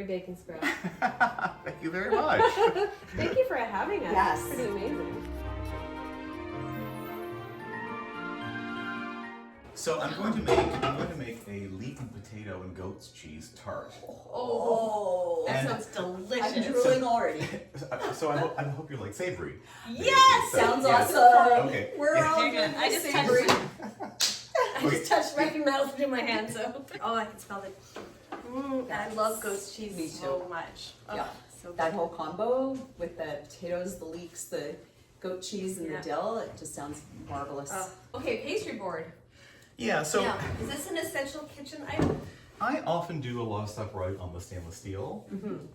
Bacon sprout. Thank you very much. Thank you for having us. Yes. It's pretty amazing. So I'm going to make a leek and potato and goat's cheese tart. Oh, That And- sounds delicious. I'm drooling already. So I hope you like savory. Yes, So, sounds yes. awesome. Okay. We're all You're doing good. I the just savory. I just touched my mouth with my hand, so. Oh, I can smell it. I love goat's cheese Me so too. much. Oh, Yeah. so That good. whole combo with the potatoes, the leeks, the goat cheese, and Yeah. the dill, it just sounds marvelous. Okay, pastry board. Yeah. So Now, is this an essential kitchen item? I often do a lot of stuff right on the stainless steel,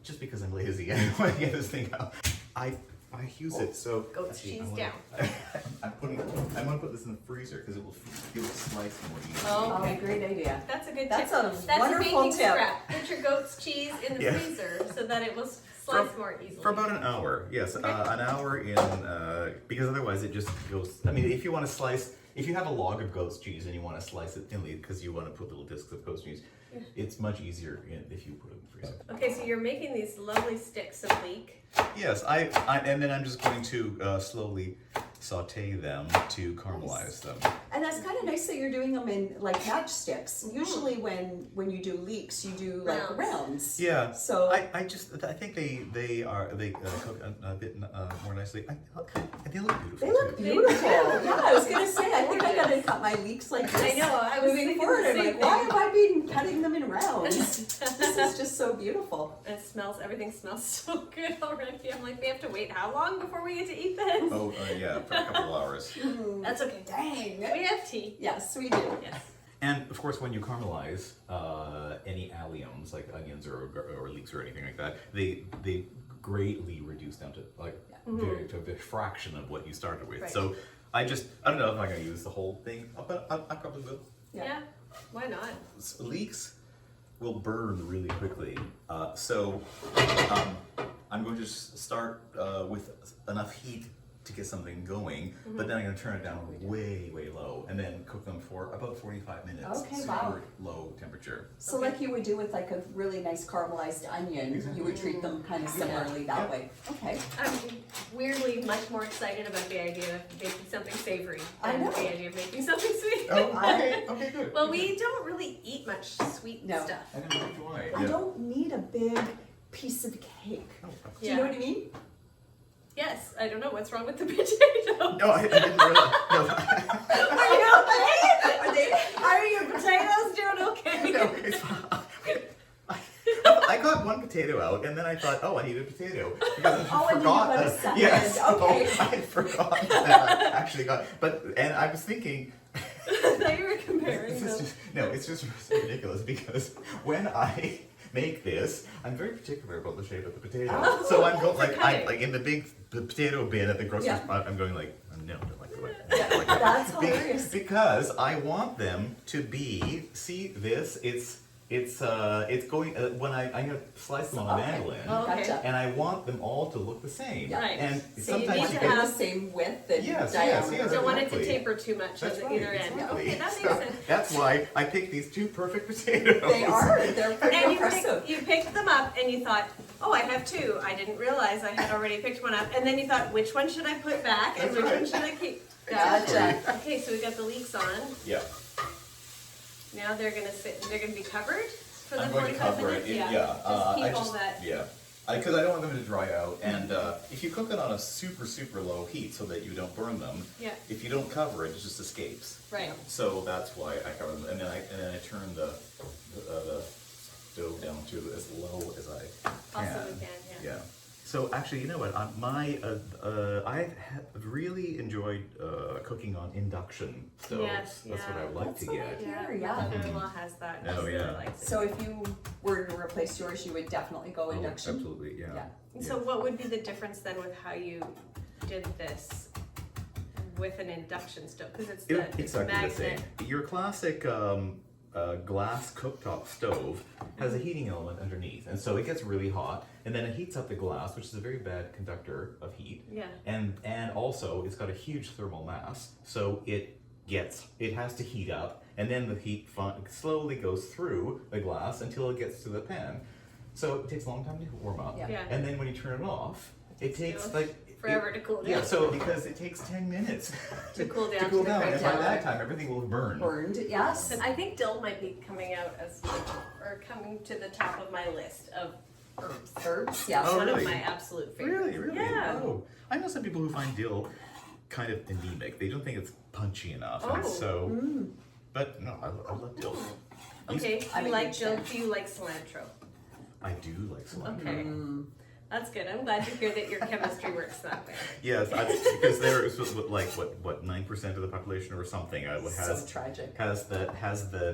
just because I'm lazy. I don't want to get this thing out. I use it so. Goat's actually, cheese I wanna- down. I'm gonna put this in the freezer because it will slice more easily. Oh, Oh, okay. great idea. That's a good That's tip. a That's wonderful a baking tip. scrap. Put your goat's cheese in the Yeah. freezer so that it will slice more easily. For about an hour, yes, Okay. an hour in, because otherwise it just goes. I mean, if you want to slice, if you have a log of goat's cheese and you want to slice it thinly because you want to put little discs of goat's cheese, it's much easier if you put it in the freezer. Okay, so you're making these lovely sticks of leek. Yes, and then I'm just going to slowly saute them to caramelize them. And that's kind of nice that you're doing them in like matchsticks. Usually when you do leeks, you do like rounds. Yeah. So I think they cook a bit more nicely. They look beautiful. they look too. beautiful. Yeah, I was gonna say, I think I gotta cut my leeks like this. I know, I was moving thinking forward. the I'm same like, why thing. have I been cutting them in rounds? This is just so beautiful. It smells, everything smells so good already. I'm like, we have to wait how long before we get to eat this? Oh yeah, for a couple of hours. That's okay. Dang. We have tea. Yes, we do. Yes. And of course, when you caramelize any alliums like onions or leeks or anything like that, they greatly reduce down to like to a fraction of what you started with. Right. So I don't know if I'm going to use the whole thing, but I probably will. Yeah. Why not? Leeks will burn really quickly, so I'm going to just start with enough heat to get something going, but then I'm going to turn it down way low and then cook them for about 45 minutes. Okay, super wow. low temperature. So like you would do with like a really nice caramelized onion, you would treat them kind of similarly that way. Okay. I'm weirdly much more excited about the idea of making something savory I than know. the idea of making something sweet. Okay, good. Well, we don't really eat much sweet No. stuff. I don't know why. I don't need a big piece of cake. Oh, Do you know what I mean? Yes, I don't know what's wrong with the potato. no, I didn't realize. No. Are you okay? Are your potatoes doing okay? No, it's fine. I got one potato out, and then I thought, oh, I need a potato because I Oh, and then you forgot got a that. second. Yes, Okay. I had forgotten that I actually got. And I was thinking, I thought you were comparing this is them. it's just ridiculous because when I make this, I'm very particular about the shape of the potato. Oh, so I'm going cutting. like in the big potato bin at the grocery Yeah. store. I'm going like, no, don't like the way. Yeah, that's hilarious. Because I want them to be. See this? It's going when I have sliced them on a mandolin, Oh, okay. Gotcha. and I want them all to look the same. Yeah. Right. And So you sometimes need Want you to can. have the same width and Yes, diameter. yes, Don't want it to exactly. taper too much That's on right. either end. Exactly. Okay, that So makes sense. that's why I picked these two perfect potatoes. They are. They're pretty And impressive. you picked them up and you thought, oh, I have two. I didn't realize I had already picked one up. And then you thought, which one should I put back and That's which right. one should I keep? Gotcha. Okay, so we got the leeks on. Yeah. Now they're gonna be covered for the I'm going to 45 cover minutes. it. Yeah. Just keep all that. Yeah. Because I don't want them to dry out, and if you cook it on a super low heat so that you don't burn them, Yeah. if you don't cover it, it just escapes. Right. So that's why I cover them, and then I turn the stove down to as low as I can. Possibly can, yeah. So actually, you know what? I have really enjoyed cooking on induction stoves. Yes, That's what yeah. I would like That's to what I get. hear. Yeah, Yeah. my mother-in-law has that. Oh, She really yeah. likes it. So if you were to replace yours, you would definitely go induction. Oh, absolutely, yeah. Yeah. So what would be the difference then with how you did this with an induction stove? Because it's the It's exactly the magnet. same. Your classic glass cooktop stove has a heating element underneath, and so it gets really hot, and then it heats up the glass, which is a very bad conductor of heat. Yeah. And also it's got a huge thermal mass, so it has to heat up, and then the heat slowly goes through the glass until it gets to the pan. So it takes a long time to warm up. Yeah. Yeah. And then when you turn it off, it takes Goes forever to cool down. Yeah, so because it takes 10 minutes To cool down to cool to the down, correct and by that temperature. time everything will have burned. Burned, yes. I think dill might be coming out as, or coming to the top of my list of herbs. Herbs, yeah. Oh, One really? of my absolute favorites. Really? Yeah. Oh, I know some people who find dill kind of anemic. They don't think it's punchy enough. And Oh. so, but no, I love dill. Okay, I'm do you a like huge dill? fan. Do you like cilantro? I do like cilantro. Okay. That's good. I'm glad to hear that your chemistry works that way. Yes, because there is like what 9% of the population or something So tragic. has the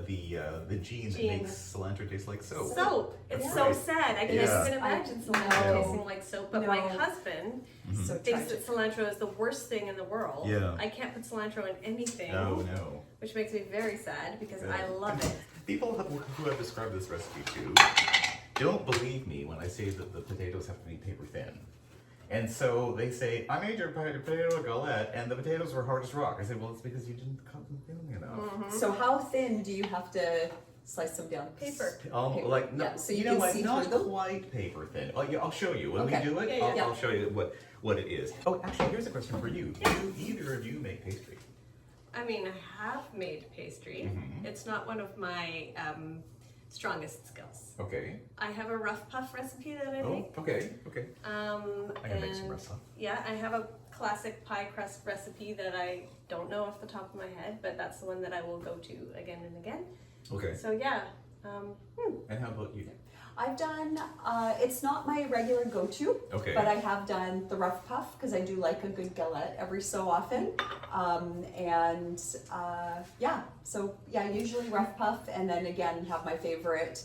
gene that Gene. makes cilantro taste like soap. Soap. It's That's so right. sad. I can't Yeah. even imagine cilantro No. tasting like soap. But No. my husband So thinks tragic. that cilantro is the worst thing in the world. Yeah. I can't put cilantro in anything. No. Which makes me very sad because Yeah. I love it. People who have described this recipe to don't believe me when I say that the potatoes have to be paper thin. And so they say, I made your potato galette and the potatoes were hard as rock. I said, well, it's because you didn't cut them thin enough. So how thin do you have to slice them down? Paper. Paper. Like, no, Yeah, so you you know can what, see not through them? quite paper thin. Oh, yeah, I'll show you. When Okay. we do it, Yeah, yeah. I'll show you what it is. Oh, actually, here's a question for you. Do either of you make pastry? I mean, I have made pastry. It's not one of my strongest skills. Okay. I have a rough puff recipe that I Oh, make. okay. I can make some rough puff. Yeah, I have a classic pie crust recipe that I don't know off the top of my head, but that's the one that I will go to again and again. Okay. So yeah, And how about you? I've done, it's not my regular go-to, Okay. but I have done the rough puff because I do like a good galette every so often. Usually rough puff, and then again have my favorite,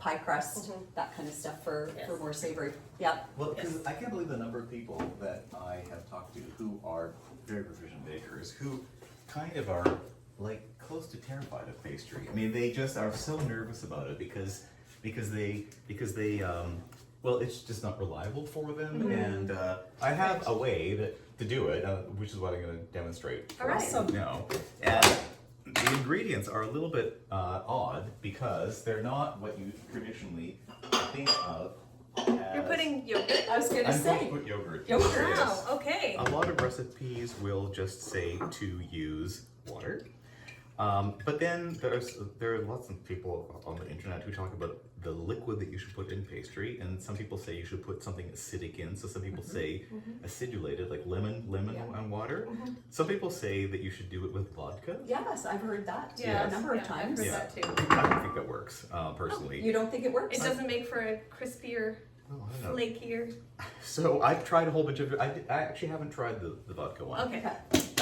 pie crust, that kind of stuff for Yes. more savory. Yeah. Well, because I can't believe the number of people that I have talked to who are very proficient bakers who kind of are like close to terrified of pastry. I mean, they just are so nervous about it because they well, it's just not reliable for them. And I have a way to do it, which is what I'm going to demonstrate for All right. you now. And the ingredients are a little bit odd because they're not what you traditionally think of as... you're putting yogurt. I was gonna I'm going say, to put yogurt. Yogurt. Yes. Wow. Okay. A lot of recipes will just say to use water. But then there are lots of people on the internet who talk about the liquid that you should put in pastry, and some people say you should put something acidic in. So some people say acidulated, like lemon Yeah. and water. Some people say that you should do it with vodka. yes, I've heard that Yeah, a number of I've times. heard Yeah. that too. I don't think that works personally. You don't think it works? It doesn't make for a crispier, Oh, I don't know. flakier. So I've tried a whole bunch of. I actually haven't tried the vodka one. Okay.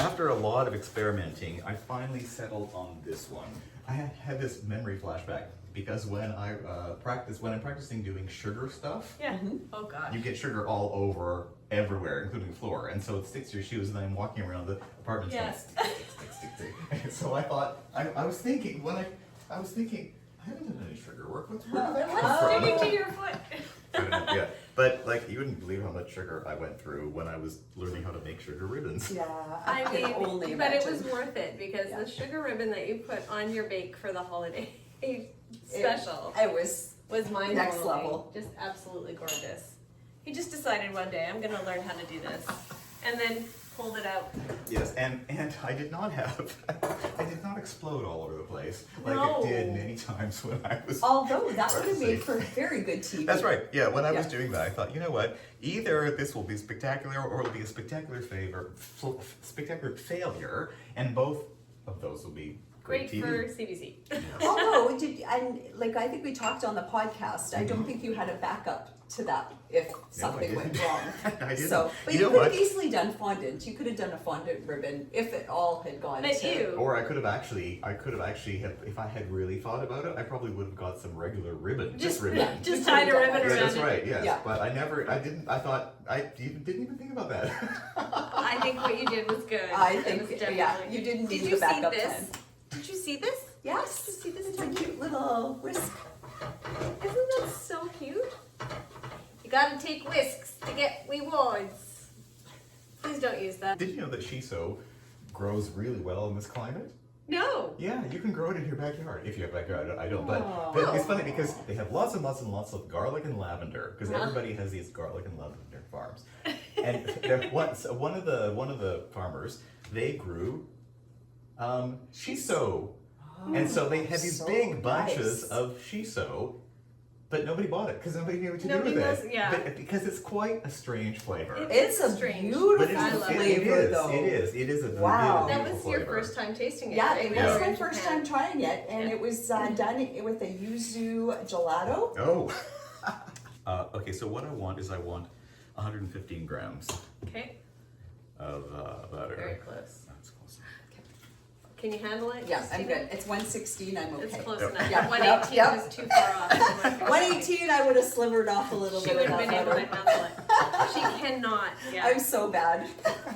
After a lot of experimenting, I finally settled on this one. I had this memory flashback because when I'm practicing doing sugar stuff, Yeah. Oh gosh. you get sugar all over everywhere, including the floor, and so it sticks to your shoes. And then I'm walking around the apartment, Yes. stick. And so I thought, I was thinking I haven't done any sugar work. Where did that come What's from? sticking to your foot? I don't know, yeah, but like you wouldn't believe how much sugar I went through when I was learning how to make sugar ribbons. Yeah, I can mean, only but it imagine. was worth it because Yeah. the sugar ribbon that you put on your bake for the holiday special It was was mind next blowing. level. Just absolutely gorgeous. He just decided one day I'm gonna learn how to do this, and then pulled it out. Yes, and I did not explode all over the place like No. it did many times when I was. Although that would have practicing. made for very good TV. That's right. Yeah, when I was Yeah. doing that, I thought, you know what? Either this will be spectacular, or it'll be a spectacular failure, and both of those will be great Great TV. for CBC. Although, I think we talked on the podcast, I don't think you had a backup to that if something went didn't. wrong. I didn't. So, but You you, know could have what? easily done fondant. You could have done a fondant ribbon if it all had gone But to. you, Or I could have actually, if I had really thought about it, I probably would have got some regular ribbon, just ribbon. yeah. just You tied a could've ribbon done Yeah, around that's it. right. Yes, Yeah. but I didn't even think about that. I think what you did was good. I It think, was yeah, definitely- you didn't Did need you the backup see this? plan. Did you see this? Yes, Did you see this? it's a cute little whisk. Isn't that so cute? You gotta take whisks to get rewards. Please don't use that. Did you know that shiso grows really well in this climate? No. Yeah, you can grow it in your backyard if you have a backyard. I don't, but Oh. it's funny because they have lots and lots and lots of garlic and lavender because everybody has these garlic and lavender farms. And one of the farmers, they grew shiso, and so they had these so big bunches nice. of shiso. But nobody bought it because nobody knew what to Nobody do knows- with it. yeah. But because it's quite a strange flavor. It's a Strange. beautiful But I love it. flavor, though. It is a Wow. really That beautiful was your flavor. first time tasting it. Yeah, right? it When you was were my in first Japan. time trying it, and Yeah. it was done with a yuzu gelato. Oh. Okay, so what I want is 115 grams Okay, of butter. very close. That's close. Can you handle it? Yeah, I'm Christina? good. It's 116. I'm okay. It's close Yep. enough. Yep, 118 yep. was too far off. 118. I would have slivered off a little She bit. would of have been that able to butter. handle it. She cannot. Yeah. I'm so bad.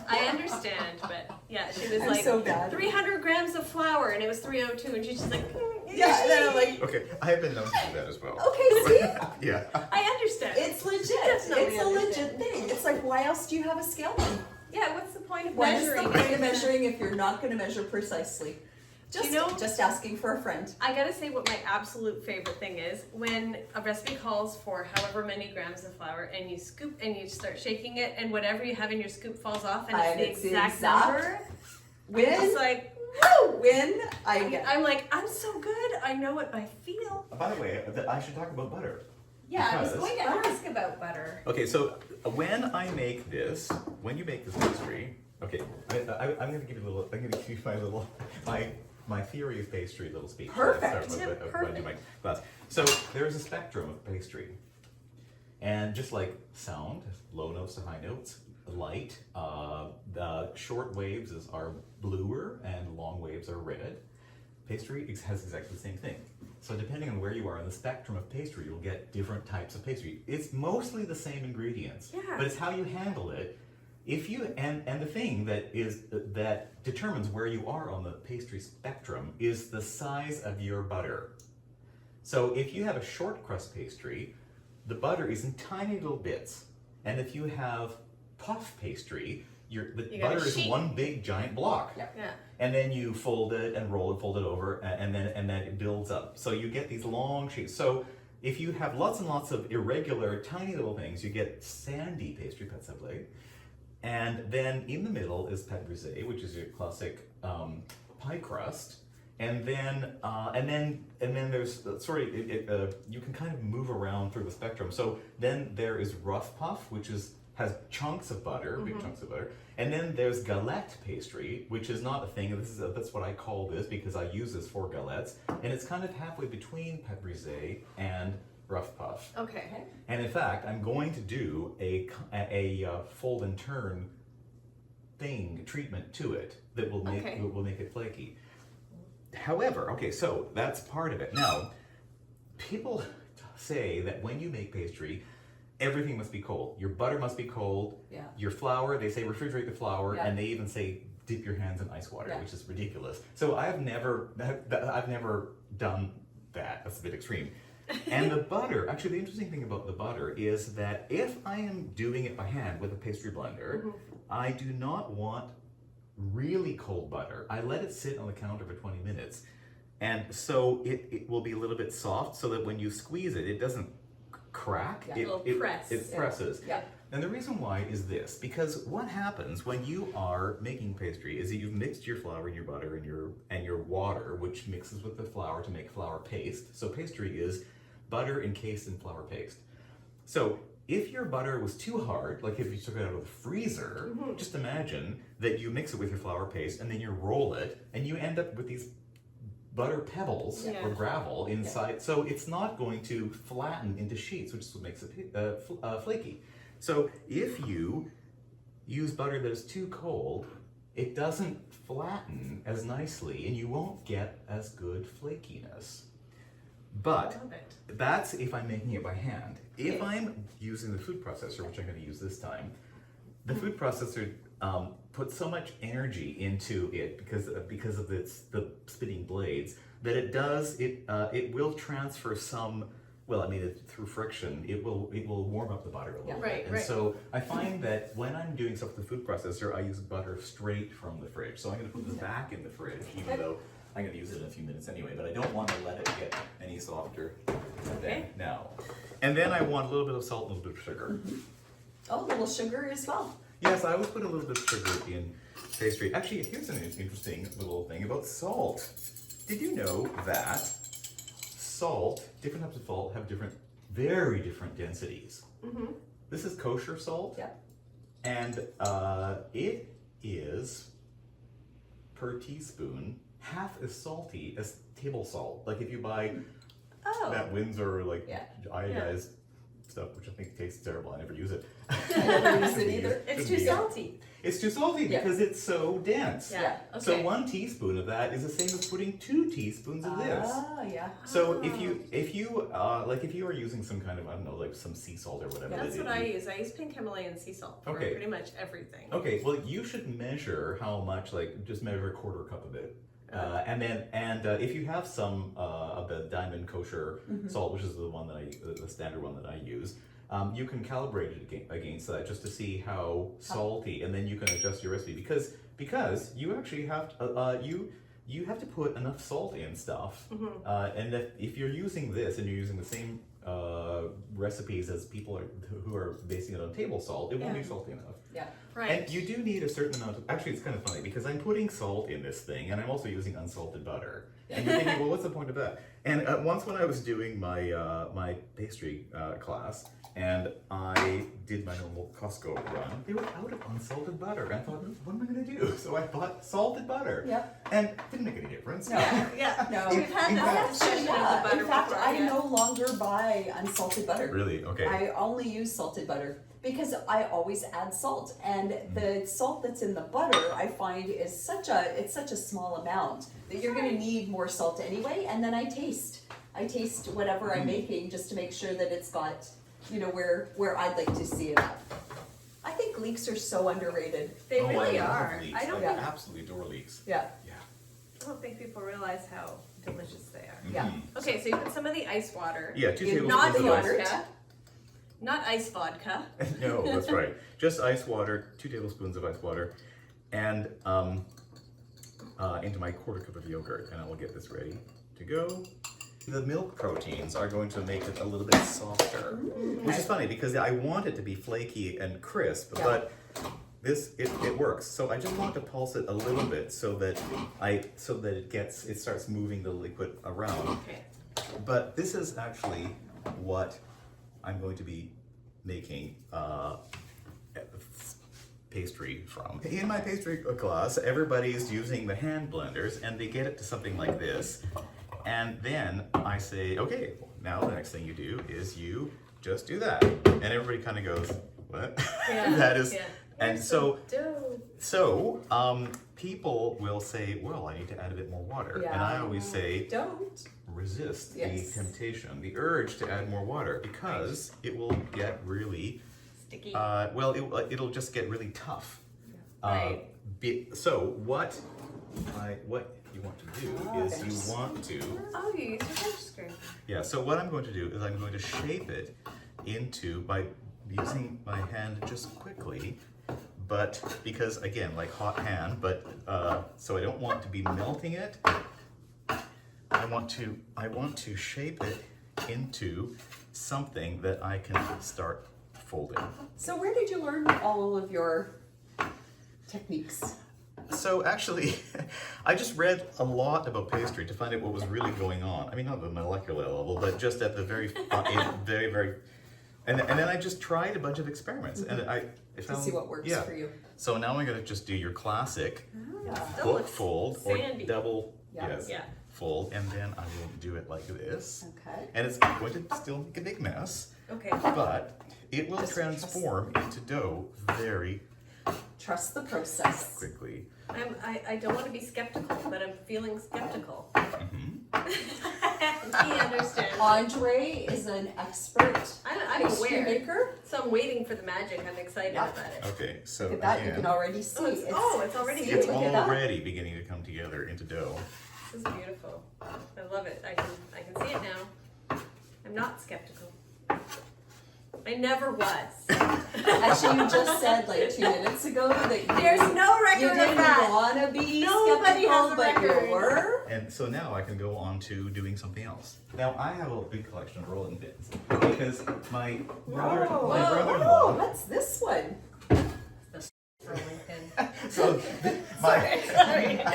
I understand, but yeah, she was I'm like so bad. 300 grams of flour, and it was 302, and she's just like, Yeah, and then I'm like, Okay, I have been known to do that as well. okay, see, Yeah. I understand. it's legit. Definitely It's a legit understand. thing. It's like, why else do you have a scale? Yeah, what's the point of What is measuring? the point of measuring if you're not going to measure precisely? Just, You know- just asking for a friend. I gotta say what my absolute favorite thing is when a recipe calls for however many grams of flour and you scoop and you start shaking it and whatever you have in your scoop falls off and And it's it's the the exact exact- number. When, It's like, when I get, I'm like, I'm so good. I know it by feel. By the way, I should talk about butter. Yeah, I was Because- going to ask about butter. Okay, so when I make this, when you make this pastry, okay, I'm going to give you a little. I'm going to give you my theory of pastry little speech. Perfect. Let's start with- Yeah, when I do my class. So there's a spectrum of pastry, and just like sound, low notes to high notes, light, the short waves are bluer and long waves are red. Pastry has exactly the same thing. So depending on where you are in the spectrum of pastry, you'll get different types of pastry. It's mostly the same ingredients, Yeah. but it's how you handle it. If you and the thing that determines where you are on the pastry spectrum is the size of your butter. So if you have a short crust pastry, the butter is in tiny little bits, and if you have puff pastry, the You got a butter is sheet. one big giant block. Yeah. Yeah. And then you fold it and roll it, fold it over, and then it builds up. So you get these long sheets. So if you have lots and lots of irregular, tiny little things, you get sandy pastry, pâte sablé. And then in the middle is pâte brisée, which is your classic pie crust. And then there's you can kind of move around through the spectrum. So then there is rough puff, which has chunks of butter, big chunks of butter. And then there's galette pastry, which is not a thing. That's what I call this because I use this for galettes. And it's kind of halfway between pâte brisée and rough puff. Okay. And in fact, I'm going to do a fold and turn treatment to it that will make Okay. will make it flaky. However, okay, so that's part of it. Now, people say that when you make pastry, everything must be cold. Your butter must be cold. Yeah. Your flour, they say refrigerate the flour, Yeah. and they even say dip your hands in ice water, Yeah. which is ridiculous. So I've never done that. That's a bit extreme. And the butter, actually the interesting thing about the butter is that if I am doing it by hand with a pastry blender, I do not want really cold butter. I let it sit on the counter for 20 minutes. And so it will be a little bit soft so that when you squeeze it, it doesn't crack. Yeah. It'll press. It Yeah. presses. Yeah. And the reason why is this, because what happens when you are making pastry is that you've mixed your flour and your butter and your water, which mixes with the flour to make flour paste. So pastry is butter encased in flour paste. So if your butter was too hard, like if you took it out of the freezer, just imagine that you mix it with your flour paste and then you roll it and you end up with these butter pebbles Yeah. or gravel inside. So it's not going to flatten into sheets, which is what makes it flaky. So if you use butter that is too cold, it doesn't flatten as nicely and you won't get as good flakiness. But Love it. that's if I'm making it by hand. If Okay. I'm using the food processor, which I'm going to use this time, the food processor puts so much energy into it because of the spinning blades that it will transfer some. Well, I mean, through friction, it will warm up the butter a little Yeah. bit. Right, And right. so I find that when I'm doing stuff with the food processor, I use butter straight from the fridge. So I'm going to put this back in the fridge, even though I'm gonna use it in a few minutes anyway, but I don't want to let it get any softer than now. And then I want a little bit of salt and a little bit of sugar. Oh, a little sugar as well. Yes, I always put a little bit of sugar in pastry. Actually, here's an interesting little thing about salt. Did you know that salt, different types of salt have very different densities? This is kosher salt. Yeah. And it is, per teaspoon, half as salty as table salt. Like if you buy that Windsor, like, iodized stuff, which I think tastes terrible. I never use it. I never use it either. It's too salty. It's too salty because it's so dense. Yeah. Okay. So 1 teaspoon of that is the same as putting 2 teaspoons of this. Yeah. So if you are using some kind of, I don't know, like some sea salt or whatever. That's what I use. I use pink Himalayan sea salt for pretty much everything. Okay, well you should measure how much, like just measure a 1/4 cup of it. And if you have some of the diamond kosher salt, which is the one that the standard one that I use, you can calibrate it against that just to see how salty, and then you can adjust your recipe because you actually have to, you have to put enough salt in stuff, and if you're using this and you're using the same recipes as people who are basing it on table salt, it won't be salty enough. Yeah. Right. And you do need a certain amount of, actually it's kind of funny because I'm putting salt in this thing and I'm also using unsalted butter. And you're thinking, well, what's the point of that? And once when I was doing my my pastry class and I did my normal Costco run, they were out of unsalted butter. And I thought, what am I going to do? So I bought salted butter. Yep. And it didn't make any difference. No. No. We've had that discussion of the butter In fact, before. I no longer buy unsalted butter. Really? Okay. I only use salted butter because I always add salt, and the salt that's in the butter I find is such a small amount that you're going to need more salt anyway. And then I taste whatever I'm making just to make sure that it's got, you know, where I'd like to see it at. I think leeks are so underrated. They Oh, really I love are. leeks. I don't I think absolutely adore leeks. Yeah. Yeah. I don't think people realize how delicious they are. Yeah. Okay, so you put some of the ice water. Yeah, 2 tablespoons Not of ice. vodka. Not ice vodka. No, that's right. Just ice water, 2 tablespoons of ice water, and into my 1/4 cup of yogurt, and I will get this ready to go. The milk proteins are going to make it a little bit softer, which is funny because I want it to be flaky and crisp, but it works. So I just want to pulse it a little bit so that it starts moving the liquid around. Okay. But this is actually what I'm going to be making pastry from. In my pastry class, everybody's using the hand blenders and they get it to something like this. And then I say, okay, now the next thing you do is you just do that. And everybody kind of goes, what? Yeah. That is, Yeah. and so, Dough. people will say, well, I need to add a bit more water. Yeah. And I always say, Don't. resist Yes. the temptation, the urge to add more water because it will get really, Sticky. it'll just get really tough. Right. So what you want to do is Okay. you want to, Oh, you use your bench scraper. yeah, so what I'm going to do is I'm going to shape it by using my hand just quickly, but because again, like hot hand, but so I don't want to be melting it. I want to shape it into something that I can start folding. So where did you learn all of your techniques? So actually, I just read a lot about pastry to find out what was really going on. I mean, not at the molecular level, but just at the very, very, and then I just tried a bunch of experiments, and I found, To see what works for you. So now I'm gonna just do your classic Still looks fold sandy. or double, Yeah. yes, Yeah. fold, and then I will do it like this. Okay. And it's going to still make a big mess, Okay. but it will Just transform into dough very Trust the process. quickly. I don't want to be skeptical, but I'm feeling skeptical. Mm-hmm. He understands. Andrei is an expert I'm pastry aware. maker. So I'm waiting for the magic. I'm excited Yeah. about it. Okay, so Look at that, you again, can already see. Oh, it's already see, it's look at that. already beginning to come together into dough. This is beautiful. I love it. I can see it now. I'm not skeptical. I never was. Actually, you just said like 2 minutes ago that you, There's no record you of didn't that. want to be Nobody has skeptical, a but record. you were. And so now I can go on to doing something else. Now I have a big collection of rolling pins because my Oh, brother-in-law. what's this one? Rolling pin. So Sorry. but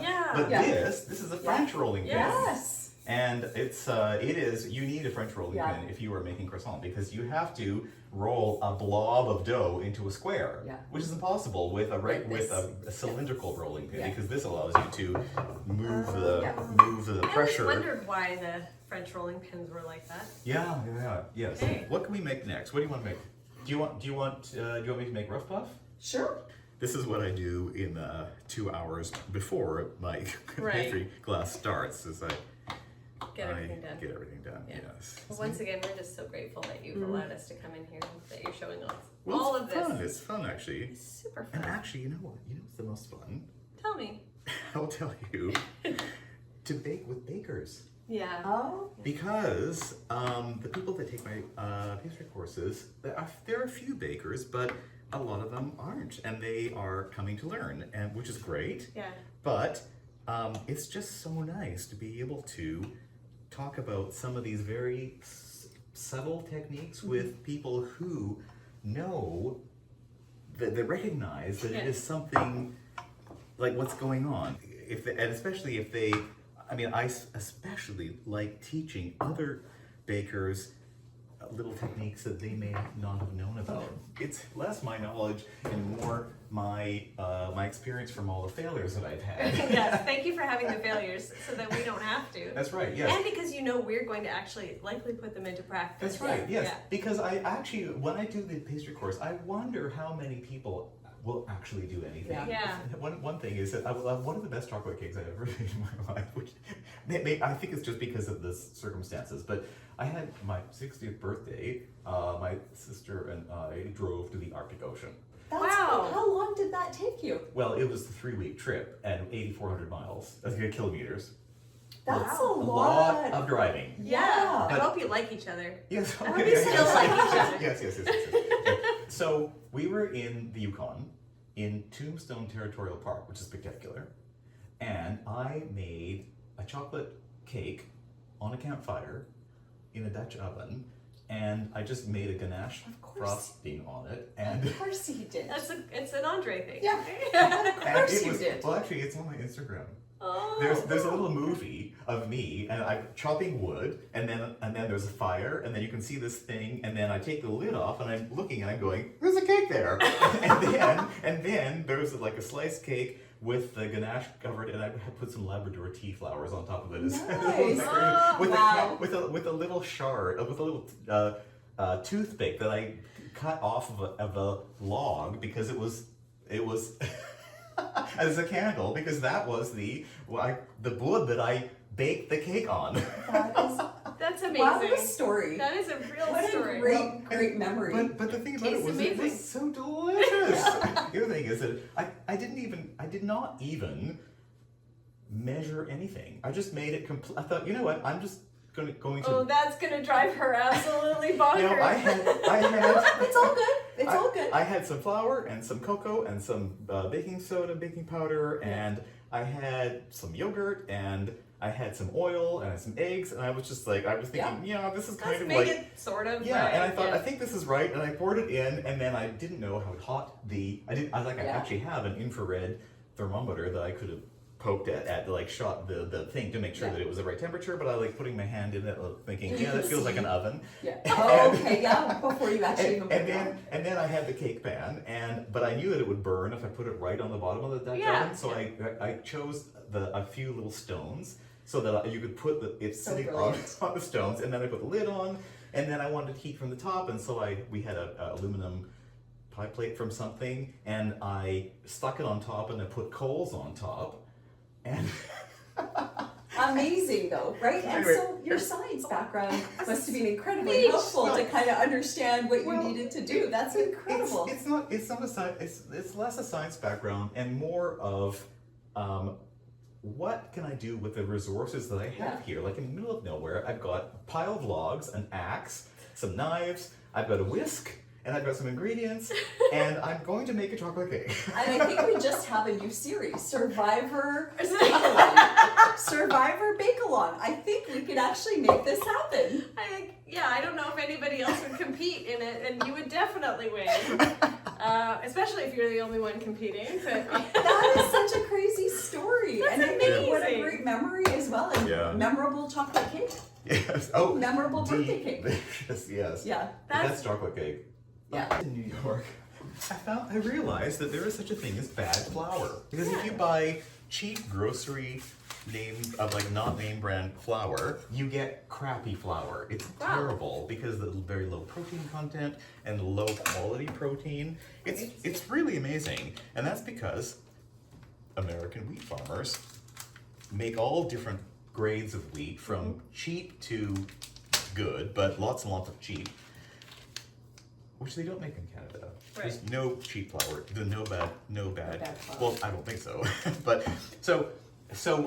Yeah. Yeah. this is a French rolling pin. Yes. And you need a French rolling Yeah. pin if you are making croissant because you have to roll a blob of dough into a square, Yeah. which is impossible with Like with this. a cylindrical rolling pin Yeah. because this allows you to move the I pressure. always wondered why the French rolling pins were like that. Yeah, yes. Okay. What can we make next? What do you want to make? Do you want me to make rough puff? Sure. This is what I do in 2 hours before my Right. pastry class starts. Is Get everything done. Get everything done. Yeah. Yes. Well, once again, we're just so grateful that you've allowed us to come in here and that you're showing off Well, all it's of this. fun. It's fun actually. It's super And fun. actually, you know what? You know what's the most fun? Tell me. I'll tell you. To bake with bakers. Yeah. Oh. Because the people that take my pastry courses, there are a few bakers, but a lot of them aren't, and they are coming to learn, and which is great. Yeah. But it's just so nice to be able to talk about some of these very subtle techniques with people who know that they recognize that it is something like what's going on. And especially if they, I mean, I especially like teaching other bakers little techniques that they may not have known about. It's less my knowledge and more my my experience from all the failures that I've had. Yes. Thank you for having the failures so that we don't have to. That's right, yes. And because you know we're going to actually likely put them into practice. That's right, yes. Yeah. Because I actually, when I do the pastry course, I wonder how many people will actually do anything. Yeah. One thing is that I will have one of the best chocolate cakes I've ever made in my life, which I think it's just because of the circumstances, but I had my 60th birthday, my sister and I drove to the Arctic Ocean. That's Wow. cool. How long did that take you? Well, it was a 3-week trip and 8,400 miles, kilometers. That's Wow. a A lot. lot of driving. Yeah. Yeah. I hope you like each other. Yes, I hope okay. you still like each other. Yes. So we were in the Yukon, in Tombstone Territorial Park, which is spectacular, and I made a chocolate cake on a campfire in a Dutch oven, and I just made a ganache Of course. frosting on it, and Of course he did. It's an Andre thing. Yeah. Of and course it you was did. well, actually, it's on my Instagram. Oh. There's a little movie of me and I'm chopping wood and then there's a fire and then you can see this thing and then I take the lid off and I'm looking and I'm going, there's a cake there. and then there's like a sliced cake with the ganache covered and I put some Labrador tea flowers on top of it. Nice. with, Wow. with a little shard, with a little toothpick that I cut off of a log because it was as a candle because that was the wood that I baked the cake on. That is, That's amazing. wow, what a story. That is a real What story. a great memory. But the thing about Tastes it amazing. was so delicious. The other thing is that I did not even measure anything. I just made it I thought, you know what? I'm just going to. Oh, that's gonna drive her absolutely bonkers. You know, I had. It's all good. It's all good. I had some flour and some cocoa and some baking soda, baking powder, and I had some yogurt and I had some oil and I had some eggs, and I was just like, I was thinking, yeah, this is kind Let's of make like. it sort of. Yeah, right. and I thought, yeah. I think this is right, and I poured it in, and then I didn't know how hot I actually have an infrared thermometer that I could have poked at like shot the thing to make sure that it was the right temperature, but I like putting my hand in it, thinking, yeah, that feels like an oven. Yeah. Oh, okay. Yeah. Before you actually even put it on. And then I had the cake pan, but I knew that it would burn if I put it right on the bottom of the Dutch oven, so I chose a few little stones so that you could put it sitting on the stones, and then I put the lid on, and then I wanted heat from the top, and so we had a aluminum pie plate from something, and I stuck it on top, and I put coals on top, and Amazing though, right? And Anyway. so your science background must have been incredibly helpful to kind of understand what you needed to do. That's incredible. It's not a science. It's less a science background and more of what can I do with the resources that I have here? Like in the middle of nowhere, I've got a pile of logs, an axe, some knives, I've got a whisk, and I've got some ingredients, and I'm going to make a chocolate cake. And I think we just have a new series, Survivor Bake-Along. Survivor Bake-Along. I think we could actually make this happen. I don't know if anybody else would compete in it, and you would definitely win. Especially if you're the only one competing. But That is such a crazy story. That's and amazing. What a great memory as well. And Yeah. memorable chocolate cake. Yes. Oh, Memorable birthday cake. delicious, yes. Yeah. The best chocolate cake. Yeah. In New York, I realized that there is such a thing as bad flour. Because if you buy cheap grocery not name brand flour, you get crappy flour. It's terrible because of the very low protein content and low quality protein. It's really amazing. And that's because American wheat farmers make all different grades of wheat from cheap to good, but lots and lots of cheap. Which they don't make in Canada. Right. There's no cheap flour. There's no bad. flour. Well, I don't think so. But so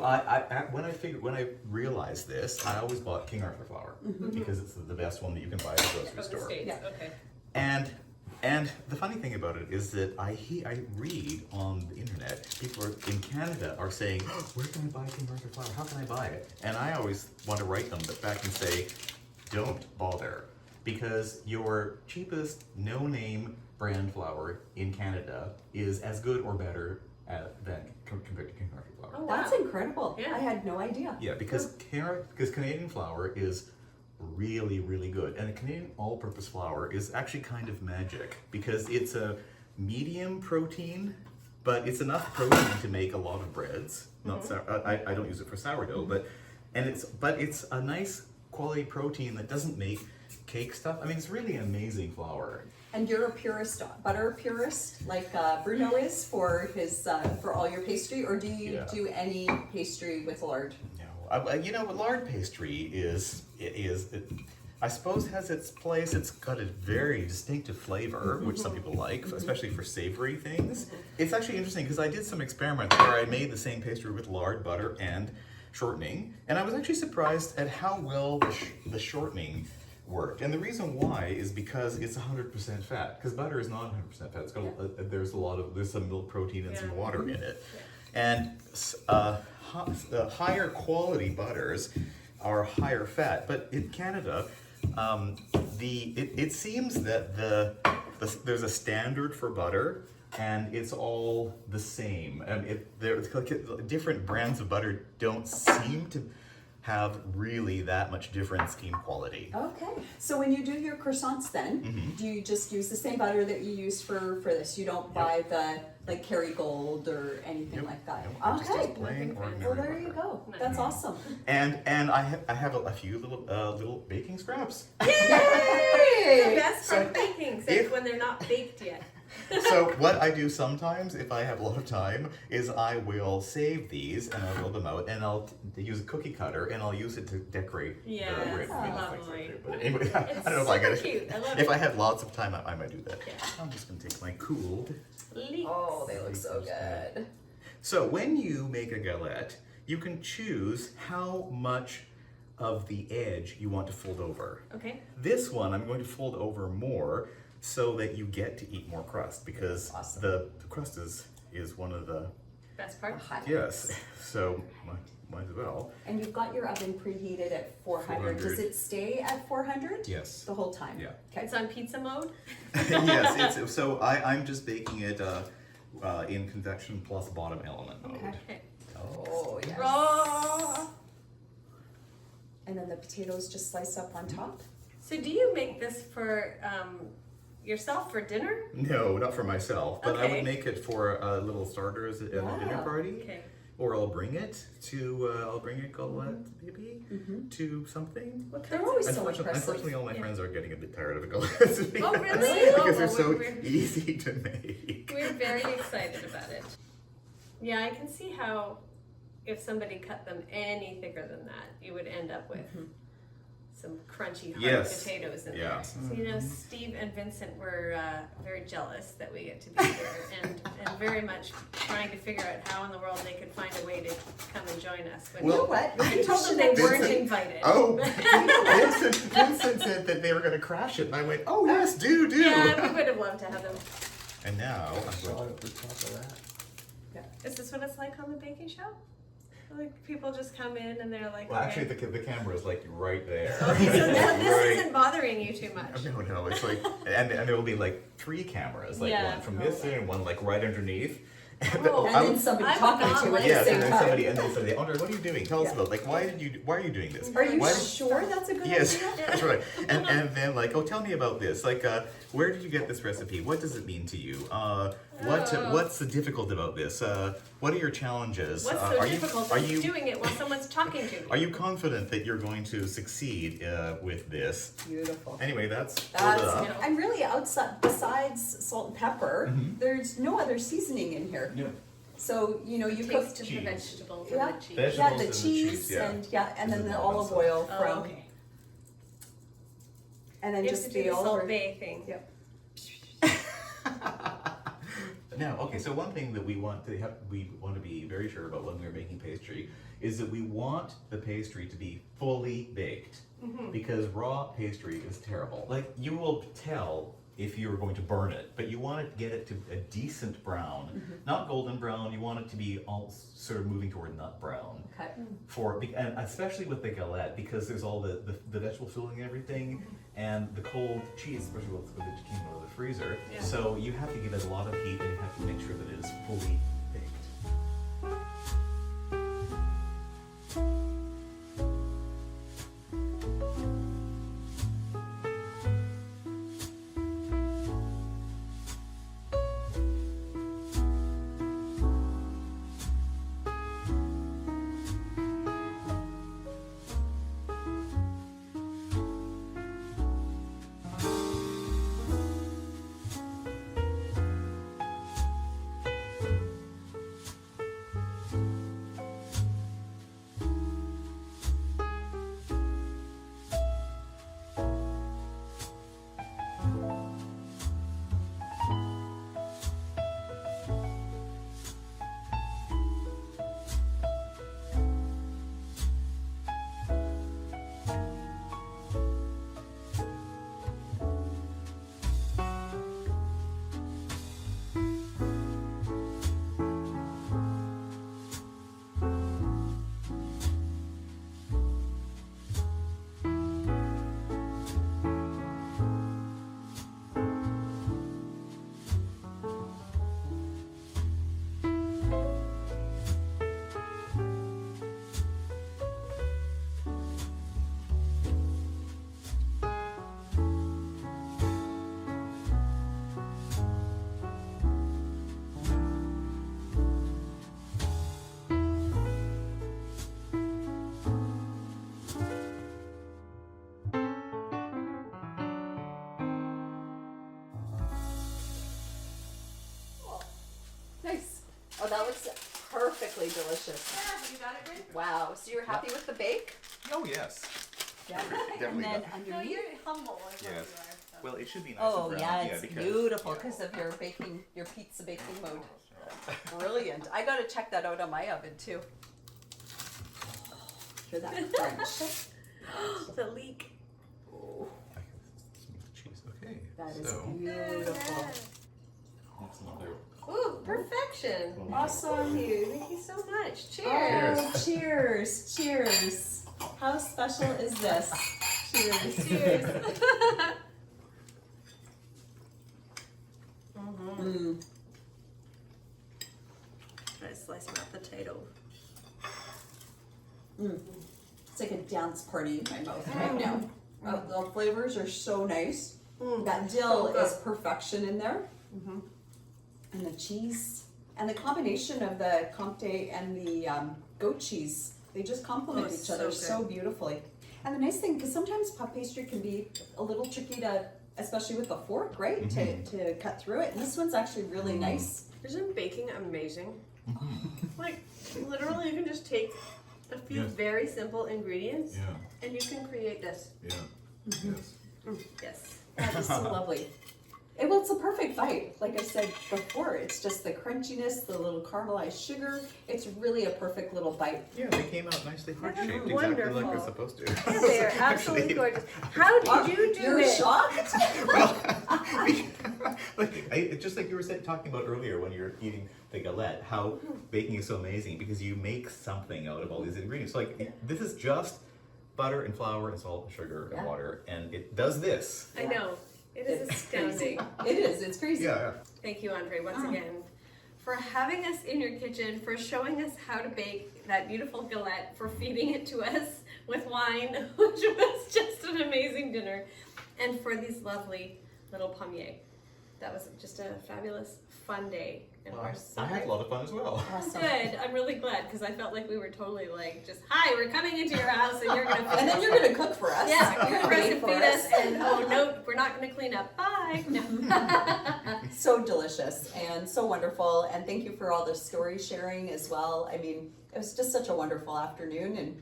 I when I realized this, I always bought King Arthur flour because it's the best one that you can buy at the grocery from the store. States. Yeah. Okay. And the funny thing about it is that I read on the internet, people in Canada are saying, oh, where can I buy King Arthur flour? How can I buy it? And I always want to write them back and say, don't bother. Because your cheapest no-name brand flour in Canada is as good or better than compared to King Arthur flour. Oh, wow. That's incredible. Yeah. I had no idea. Yeah, because Canadian flour is really, really good. And the Canadian all-purpose flour is actually kind of magic because it's a medium protein, but it's enough protein to make a lot of breads. Not I don't use it for sourdough, but it's a nice quality protein that doesn't make cake stuff. I mean, it's really an amazing flour. And you're a purist, butter purist, like Bruno is for his for all your pastry, or do you do any pastry with lard? No, lard pastry I suppose has its place. It's got a very distinctive flavor, which some people like, especially for savory things. It's actually interesting because I did some experiments where I made the same pastry with lard, butter, and shortening, and I was actually surprised at how well the shortening worked. And the reason why is because it's 100% fat. Because butter is not 100% fat. It's got there's some milk protein and some water in it. And higher quality butters are higher fat. But in Canada, it seems that there's a standard for butter, and it's all the same. Different brands of butter don't seem to have really that much difference in quality. Okay, so when you do your croissants then, do you just use the same butter that you use for this? You don't buy the like Kerrygold or anything like that? Okay, Just plain ordinary well there butter. you go. That's awesome. And I have a few little baking scraps. The Yay! best part of baking is when they're not baked yet. So what I do sometimes, if I have a lot of time, is I will save these and I'll roll them out and I'll use a cookie cutter and I'll use it to decorate Yes, the bread. lovely. But anyway, I It's don't know if I super get it. cute. I love If it. I have lots of time, I might do that. Yeah. I'm just gonna take my cooled. Leeks. Oh, they look so good. So when you make a galette, you can choose how much of the edge you want to fold over. Okay. This one I'm going to fold over more so that you get to eat more crust because Awesome. the crust is one of the Best part. yes. So might as well. And you've got your oven preheated at 400. Does 400. it stay at 400? Yes. The whole time? Yeah. Okay. It's on pizza mode. Yes. So I'm just baking it in convection plus bottom element mode. Okay. Okay. Oh, yes. Raw. And then the potatoes just slice up on top? So do you make this for yourself for dinner? No, not for myself, but I Okay. would make it for little starters at a dinner Wow. party. Okay. Or I'll bring it Galette maybe to something. What They're kinds always of... so impressive. Unfortunately, all my Yeah. friends are getting a bit tired of the Galettes. Oh, really? Because they're Oh, so we're- easy to make. We're very excited about it. Yeah, I can see how if somebody cut them any thicker than that, you would end up with some crunchy hard Yes. potatoes in Yeah. there. So, you know, Steve and Vincent were very jealous that we get to be here and very much trying to figure out how in the world they could find a way to come and join us. But You know what? I told them they weren't Vincent- invited. Oh, Vincent said that they were going to crash it, and I went, oh yes, do. Yeah, we would have loved to have them. And now I'm going Shot at the top of that. Is this what it's like on the baking show? Like people just come in and they're like, Well, actually, okay. the camera is like right there. Okay, so this Right. isn't bothering you too much. No, it's like, and there will be like 3 cameras, like Yeah. one from this end and one like right underneath. Oh. And then somebody I would talking not to you like at Yes, the and same then time. somebody, Andre, what are you doing? Tell us Yeah. about, like, why are you doing this? Are you Why- sure that's a good Yes, idea? that's right. And then like, oh, tell me about this. Like, where did you get this recipe? What does it mean to you? What's the difficult about this? What are your challenges? What's so are difficult are about you doing it while someone's talking to you? are you confident that you're going to succeed with this? Beautiful. Anyway, that's That's, Yeah. and really outside, besides salt and pepper, there's no other seasoning in here. No. So, you know, you It cook, takes to the cheese. vegetables yeah, and the cheese. Veg- yeah, Vegetables the and the cheese cheese, yeah. and then And the the olive olive oil Oh, from, okay. and then You have just to do the the olive. Salt Bae thing. Yep. Now, okay, so one thing that we want to be very sure about when we're making pastry is that we want the pastry to be fully baked, because raw pastry is terrible. Like, you will tell if you're going to burn it, but you want to get it to a decent brown, not golden brown. You want it to be all sort of moving toward nut brown. Okay. And especially with the galette, because there's all the vegetable filling and everything, and the cold cheese, especially with it came out of the freezer. Yeah. So you have to give it a lot of heat, and you have to make sure that it is fully baked. Nice. Oh, that looks perfectly delicious. Yeah, you got it, Bryn? Wow. So you're happy with the bake? Oh yes. Yeah. Definitely And then not. No, underneath. you're humble is what Yes. you are. So. Well, it should be nice Oh and yeah, brown. it's because- beautiful yeah. because of your baking, your pizza baking mode. Brilliant. I gotta check that out on my oven too. Hear that crunch? The leek. Oh, I can smooth cheese. Okay. that is so beautiful. that's another. Ooh, perfection. Well, Awesome. Thank you so much. Cheers. Oh, cheers, cheers. How special is this? Cheers. Cheers. Mm. Try to slice my potato. It's like a dance party in my mouth right now. The flavors are so nice. That dill So good. is perfection in there. And the cheese. And the combination of the Comte and the goat cheese, they just complement Oh, each other so so beautifully. And the nice thing, because sometimes puff pastry can be a little tricky to, especially with a fork, right? To cut through it. And this one's actually really nice. Isn't baking amazing? Like, literally, you can just take A few Yes. very simple ingredients, Yeah. and you can create this. Yeah. Yes. Yes. That is so lovely. Well, it's a perfect bite. Like I said before, it's just the crunchiness, the little caramelized sugar. It's really a perfect little bite. Yeah, they came out nicely heart shaped, exactly Wonderful. like they're supposed to. Yeah, they are absolutely gorgeous. How did you do You're it? shocked? Just like you were talking about earlier when you're eating the galette, how baking is so amazing because you make something out of all these ingredients. Like this is just butter and flour and salt and sugar and Yeah. water, and it does this. I know. It is astounding. It is. It's crazy. Yeah. Thank you, Andrei, once again, for having us in your kitchen, for showing us how to bake that beautiful galette, for feeding it to us with wine, which was just an amazing dinner, and for these lovely little palmiers. That was just a fabulous, fun day. And we're so I had a lot of fun as well. Awesome. good. I'm really glad because I felt like we were totally like just, hi, we're coming into your house and you're gonna feed And then us. you're going to cook for us. Yeah, You're you're gonna going bake to for feed us. us, and oh no, we're not going to clean up. Bye. No. So delicious and so wonderful. And thank you for all the story sharing as well. I mean, it was just such a wonderful afternoon. And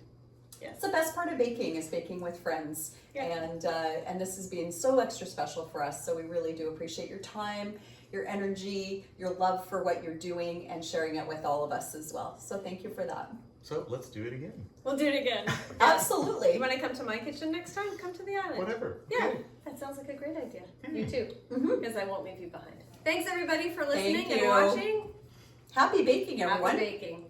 Yes. it's the best part of baking is baking with friends. Yeah. And this has been so extra special for us. So we really do appreciate your time, your energy, your love for what you're doing, and sharing it with all of us as well. So thank you for that. So let's do it again. We'll do it again. Absolutely. You want to come to my kitchen next time? Come to the island. Whatever. Yeah, Okay. that sounds like a great idea. You too, Mhm. because I won't leave you behind. Thanks everybody for listening Thank and you. watching. Happy baking, Happy everyone. baking.